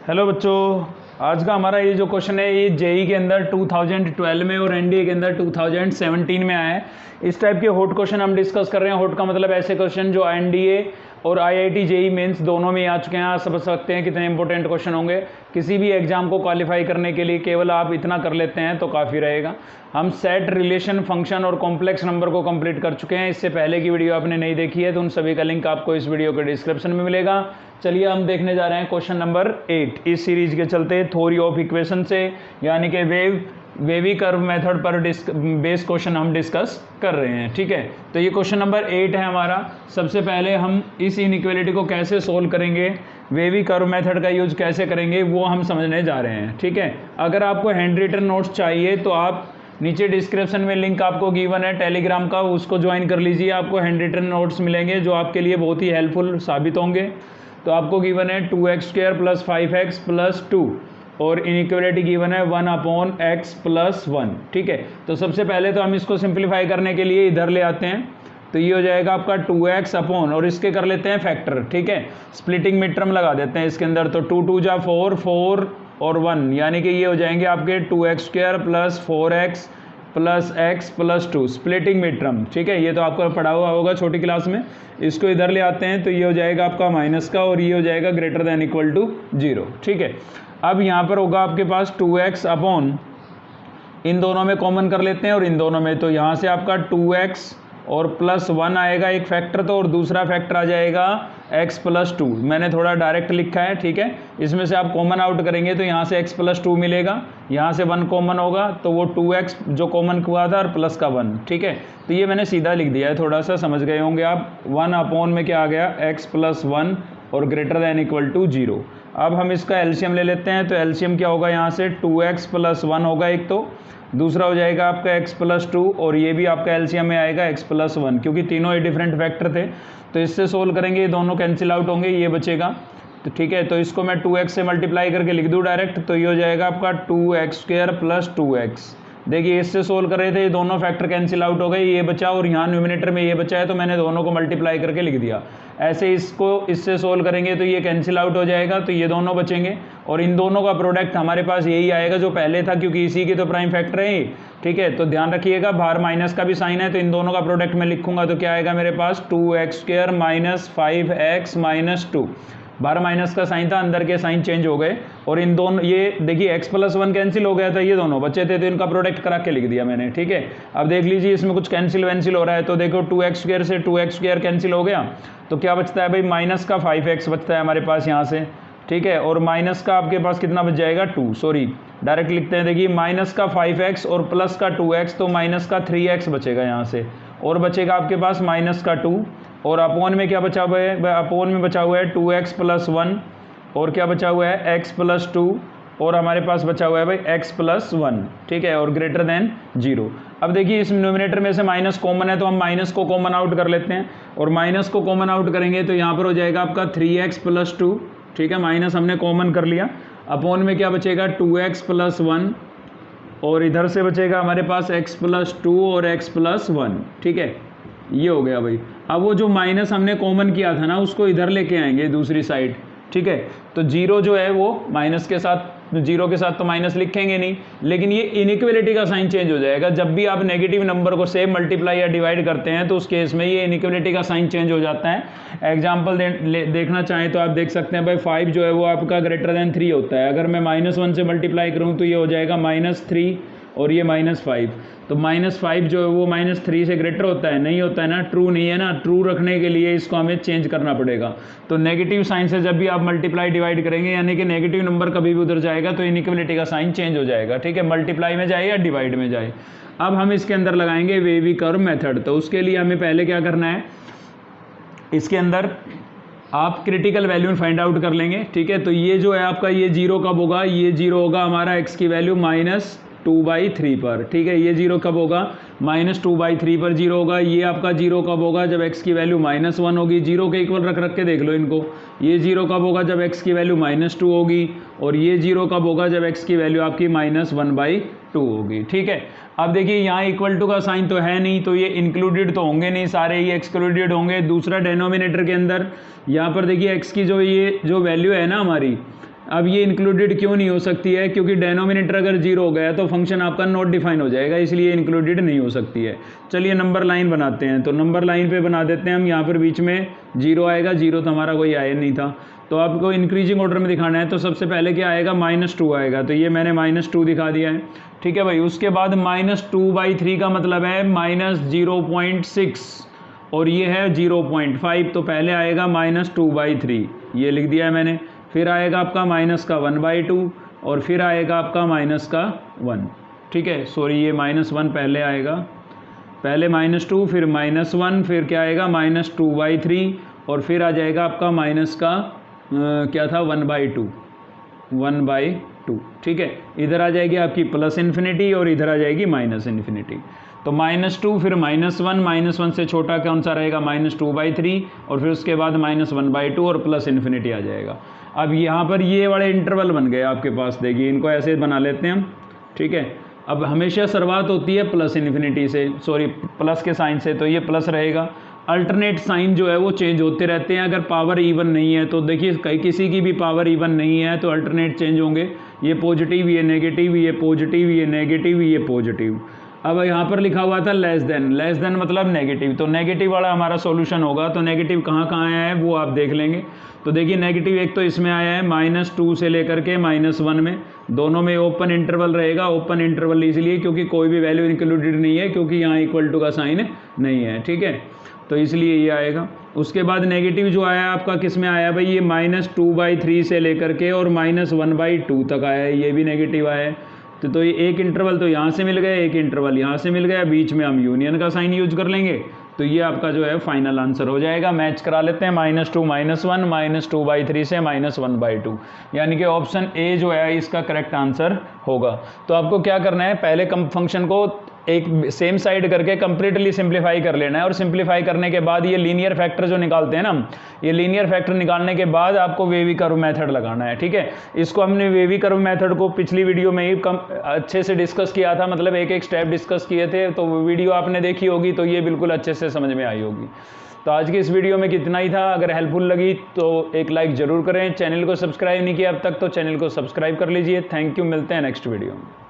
Hello बच्चों, आज का हमारा ये जो क्वेश्चन है ये जेई के अंदर 2012 में और एनडीए के अंदर 2017 में आया है। इस टाइप के हॉट क्वेश्चन हम डिस्कस कर रहे हैं। हॉट का मतलब ऐसे क्वेश्चन जो एनडीए और आईआईटी जेई मेंस दोनों में आ चुके हैं। आप समझ सकते हैं कितने इंपॉर्टेंट क्वेश्चन होंगे। किसी भी एग्जाम को क्वालिफाई करने के लिए केवल आप इतना कर लेते हैं तो काफ़ी रहेगा। हम सेट, रिलेशन, फंक्शन और कॉम्प्लेक्स नंबर को कंप्लीट कर चुके हैं। इससे पहले की वीडियो आपने नहीं देखी है तो उन सभी का लिंक आपको इस वीडियो के डिस्क्रिप्शन में मिलेगा। चलिए हम देखने जा रहे हैं क्वेश्चन नंबर 8। इस सीरीज के चलते थ्योरी ऑफ इक्वेशन से यानी कि वेवी कर्व मेथड पर बेस क्वेश्चन हम डिस्कस कर रहे हैं। ठीक है, तो ये क्वेश्चन नंबर 8 है हमारा। सबसे पहले हम इस इनइक्वालिटी को कैसे सोल्व करेंगे, वेवी कर्व मेथड का यूज कैसे करेंगे, वो हम समझने जा रहे हैं। ठीक है, अगर आपको हैंड रिटन नोट्स चाहिए तो आप नीचे डिस्क्रिप्शन में लिंक आपको गिवन है टेलीग्राम का, उसको ज्वाइन कर लीजिए। आपको हैंड रिटन नोट्स मिलेंगे जो आपके लिए बहुत ही हेल्पफुल साबित होंगे। तो आपको गिवन है 2x² + 5x + 2 और इनइक्वालिटी गिवन है 1/x + 1। ठीक है, तो सबसे पहले तो हम इसको सिंप्लीफाई करने के लिए इधर ले आते हैं। तो ये हो जाएगा आपका 2x अपॉन, और इसके कर लेते हैं फैक्टर। ठीक है, स्प्लिटिंग मिड टर्म लगा देते हैं इसके अंदर। तो 2 2 जा 4, 4 और 1 यानी कि ये हो जाएंगे आपके 2x² + 4x + x + 2 splitting mid term. ठीक है, ये तो आपको पढ़ा हुआ होगा छोटी क्लास में। इसको इधर ले आते हैं तो ये हो जाएगा आपका माइनस का और ये हो जाएगा > 0। ठीक है, अब यहाँ पर होगा आपके पास 2x अपॉन, इन दोनों में कॉमन कर लेते हैं और इन दोनों में, तो यहाँ से आपका 2x और +1 आएगा एक फैक्टर, तो और दूसरा फैक्टर आ जाएगा x + 2। मैंने थोड़ा डायरेक्ट लिखा है। ठीक है, इसमें से आप कॉमन आउट करेंगे तो यहाँ से x + 2 मिलेगा, यहाँ से 1 कॉमन होगा तो वो 2x जो कॉमन हुआ था और प्लस का 1। ठीक है, तो ये मैंने सीधा लिख दिया है, थोड़ा सा समझ गए होंगे आप। 1 अपॉन में क्या आ गया, x + 1 और > 0। अब हम इसका एलसीएम ले लेते हैं। तो एलसीएम क्या होगा, यहाँ से 2x + 1 होगा एक, तो दूसरा हो जाएगा आपका x + 2 और ये भी आपका एलसीएम में आएगा x + 1, क्योंकि तीनों ही डिफरेंट फैक्टर थे। तो इससे सोल्व करेंगे, ये दोनों कैंसिल आउट होंगे, ये बचेगा। तो ठीक है, तो इसको मैं 2x से मल्टीप्लाई करके लिख दूँ डायरेक्ट, तो ये हो जाएगा आपका 2x² + 2x। देखिए इससे सोल्व कर रहे थे, ये दोनों फैक्टर कैंसिल आउट हो गए, ये बचा और यहाँ न्यूमिनेटर में ये बचा है, तो मैंने दोनों को मल्टीप्लाई करके लिख दिया। ऐसे इसको इससे सोल्व करेंगे तो ये कैंसिल आउट हो जाएगा, तो ये दोनों बचेंगे और इन दोनों का प्रोडक्ट हमारे पास यही आएगा जो पहले था, क्योंकि इसी के तो प्राइम फैक्टर है। ठीक है, तो ध्यान रखिएगा बाहर माइनस का भी साइन है, तो इन दोनों का प्रोडक्ट मैं लिखूंगा तो क्या आएगा मेरे पास, 2x² - 5x - 2। बाहर माइनस का साइन था, अंदर के साइन चेंज हो गए और इन दोनों, ये देखिए x + 1 कैंसिल हो गया था, ये दोनों बचे थे तो इनका प्रोडक्ट करा के लिख दिया मैंने। ठीक है, अब देख लीजिए इसमें कुछ कैंसिल वैंसिल हो रहा है, तो देखो 2x² से 2x² कैंसिल हो गया, तो क्या बचता है भाई, माइनस का 5x बचता है हमारे पास यहाँ से। ठीक है, और माइनस का आपके पास कितना बच जाएगा, 2, सॉरी डायरेक्ट लिखते हैं। देखिए माइनस का 5x और प्लस का 2x, तो माइनस का 3x बचेगा यहाँ से, और बचेगा आपके पास माइनस का 2, और अपोन में क्या बचा हुआ है, अपोन में बचा हुआ है 2x + 1 और क्या बचा हुआ है x + 2 और हमारे पास बचा हुआ है भाई x + 1। ठीक है, और > 0। अब देखिए इस नोमिनेटर में से माइनस कॉमन है तो हम माइनस को कॉमन आउट कर लेते हैं, और माइनस को कॉमन आउट करेंगे तो यहाँ पर हो जाएगा आपका 3x + 2। ठीक है, माइनस हमने कॉमन कर लिया। अपोन में क्या बचेगा, 2x + 1 और इधर से बचेगा हमारे पास x + 2 और x + 1। ठीक है, ये हो गया भाई। अब वो जो माइनस हमने कॉमन किया था ना, उसको इधर लेके आएंगे दूसरी साइड। ठीक है, तो 0 जो है वो माइनस के साथ, 0 के साथ तो माइनस लिखेंगे नहीं, लेकिन ये इनइक्वालिटी का साइन चेंज हो जाएगा। जब भी आप नेगेटिव नंबर को सेम मल्टीप्लाई या डिवाइड करते हैं तो उस केस में ये इनइक्वालिटी का साइन चेंज हो जाता है। एग्जाम्पल देखना चाहें तो आप देख सकते हैं भाई, 5 जो है वो आपका > 3 होता है। अगर मैं -1 से मल्टीप्लाई करूँ तो ये हो जाएगा -3 और ये -5, तो -5 जो है वो -3 से ग्रेटर होता है, नहीं होता है ना, ट्रू नहीं है ना। ट्रू रखने के लिए इसको हमें चेंज करना पड़ेगा। तो नेगेटिव साइन से जब भी आप मल्टीप्लाई डिवाइड करेंगे, यानी कि नेगेटिव नंबर कभी भी उधर जाएगा तो इनइक्वालिटी का साइन चेंज हो जाएगा। ठीक है, मल्टीप्लाई में जाए या डिवाइड में जाए। अब हम इसके अंदर लगाएंगे वेवी कर्व मेथड। तो उसके लिए हमें पहले क्या करना है, इसके अंदर आप क्रिटिकल वैल्यू फाइंड आउट कर लेंगे। ठीक है, तो ये जो है आपका, ये 0 कब होगा, ये 0 होगा हमारा x की वैल्यू -2/3 पर। ठीक है, ये 0 कब होगा, -2/3 पर 0 होगा। ये आपका 0 कब होगा, जब x की वैल्यू -1 होगी। 0 के इक्वल रख के देख लो इनको। ये 0 कब होगा, जब x की वैल्यू -2 होगी, और ये 0 कब होगा, जब x की वैल्यू आपकी -1/2 होगी। ठीक है, अब देखिए यहाँ इक्वल टू का साइन तो है नहीं, तो ये इंक्लूडेड तो होंगे नहीं, सारे ये एक्सक्लूडेड होंगे। दूसरा डेनोमिनेटर के अंदर यहाँ पर देखिए x की जो ये जो वैल्यू है ना हमारी, अब ये इंक्लूडेड क्यों नहीं हो सकती है, क्योंकि डेनोमिनेटर अगर 0 हो गया तो फंक्शन आपका नॉट डिफाइन हो जाएगा, इसलिए इंक्लूडेड नहीं हो सकती है। चलिए नंबर लाइन बनाते हैं, तो नंबर लाइन पे बना देते हैं हम। यहाँ पर बीच में 0 आएगा, 0 तो हमारा कोई आया नहीं था, तो आपको इंक्रीजिंग ऑर्डर में दिखाना है, तो सबसे पहले क्या आएगा, -2 आएगा, तो ये मैंने -2 दिखा दिया है, ठीक है भाई। उसके बाद -2/3 का मतलब है -0.6 और ये है 0.5, तो पहले आएगा -2/3, ये लिख दिया है मैंने। फिर आएगा आपका -1/2 और फिर आएगा आपका -1, ठीक है। सॉरी, ये -1 पहले आएगा, पहले -2 फिर -1, फिर क्या आएगा -2/3 और फिर आ जाएगा आपका क्या था 1/2, ठीक है। इधर आ जाएगी आपकी +∞ और इधर आ जाएगी -∞। तो -2 फिर -1 से छोटा कौन सा रहेगा, -2/3 और फिर उसके बाद -1/2 और +∞ आ जाएगा। अब यहाँ पर ये वाले इंटरवल बन गए आपके पास, देखिए इनको ऐसे बना लेते हैं हम, ठीक है। अब हमेशा शुरुआत होती है +∞ से, सॉरी प्लस के साइन से, तो ये प्लस रहेगा। अल्टरनेट साइन जो है वो चेंज होते रहते हैं, अगर पावर इवन नहीं है तो देखिए किसी की भी पावर इवन नहीं है तो अल्टरनेट चेंज होंगे, ये पॉजिटिव, ये नेगेटिव, ये पॉजिटिव, ये नेगेटिव, ये पॉजिटिव। अब यहाँ पर लिखा हुआ था लेस देन मतलब नेगेटिव, तो नेगेटिव वाला हमारा सॉल्यूशन होगा। तो नेगेटिव कहाँ कहाँ आया है वो आप देख लेंगे। तो देखिए नेगेटिव एक तो इसमें आया है -2 से लेकर के -1 में, दोनों में ओपन इंटरवल रहेगा। ओपन इंटरवल इसलिए क्योंकि कोई भी वैल्यू इंक्लूडेड नहीं है, क्योंकि यहाँ इक्वल टू का साइन नहीं है, ठीक है, तो इसलिए ये आएगा। उसके बाद नेगेटिव जो आया आपका किस में आया भाई, ये -2/3 से लेकर के और -1/2 तक आया है, ये भी नेगेटिव आया है। तो ये एक इंटरवल तो यहाँ से मिल गया, एक इंटरवल यहाँ से मिल गया, बीच में हम यूनियन का साइन यूज कर लेंगे, तो ये आपका जो है फाइनल आंसर हो जाएगा। मैच करा लेते हैं, -2 -1 -2/3 से -1/2, यानी कि ऑप्शन ए जो है इसका करेक्ट आंसर होगा। तो आपको क्या करना है, पहले फंक्शन को एक सेम साइड करके कंप्लीटली सिंप्लीफाई कर लेना है, और सिंप्लीफाई करने के बाद ये लीनियर फैक्टर जो निकालते हैं ना, ये लीनियर फैक्टर निकालने के बाद आपको वेवी कर्व मेथड लगाना है, ठीक है। इसको हमने वेवी कर्व मेथड को पिछली वीडियो में ही अच्छे से डिस्कस किया था, मतलब एक एक स्टेप डिस्कस किए थे, तो वीडियो आपने देखी होगी तो ये बिल्कुल अच्छे से समझ में आई होगी। तो आज की इस वीडियो में कितना ही था, अगर हेल्पफुल लगी तो एक लाइक ज़रूर करें, चैनल को सब्सक्राइब नहीं किया अब तक तो चैनल को सब्सक्राइब कर लीजिए। थैंक यू, मिलते हैं नेक्स्ट वीडियो में।